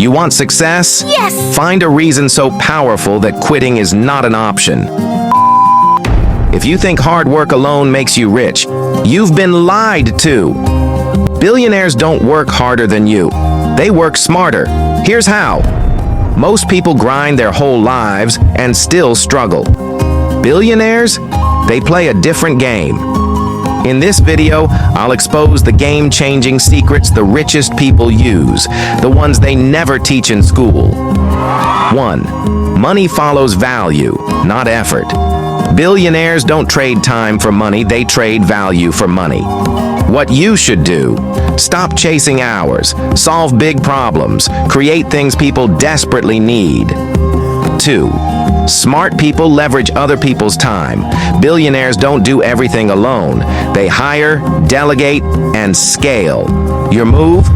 You want success? Yes! Find a reason so powerful that quitting is not an option. If you think hard work alone makes you rich, you've been lied to. Billionaires don't work harder than you. They work smarter. Here's how. Most people grind their whole lives and still struggle. Billionaires, they play a different game. In this video, I'll expose the game-changing secrets the richest people use, the ones they never teach in school. 1. Money follows value, not effort. Billionaires don't trade time for money, they trade value for money. What you should do: stop chasing hours, solve big problems, create things people desperately need. 2. Smart people leverage other people's time. Billionaires don't do everything alone. They hire, delegate, and scale. Your move?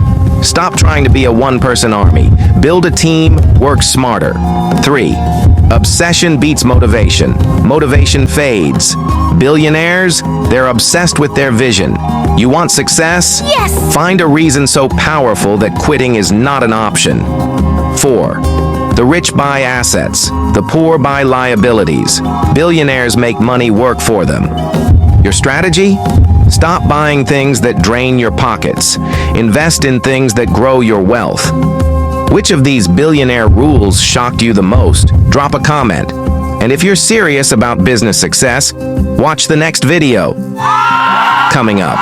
Stop trying to be a one-person army. Build a team, work smarter. 3. Obsession beats motivation. Motivation fades. Billionaires, they're obsessed with their vision. You want success? Yes! Find a reason so powerful that quitting is not an option. 4. The rich buy assets, the poor buy liabilities. Billionaires make money work for them. Your strategy? Stop buying things that drain your pockets. Invest in things that grow your wealth. Which of these billionaire rules shocked you the most? Drop a comment. And if you're serious about business success, watch the next video. Coming up.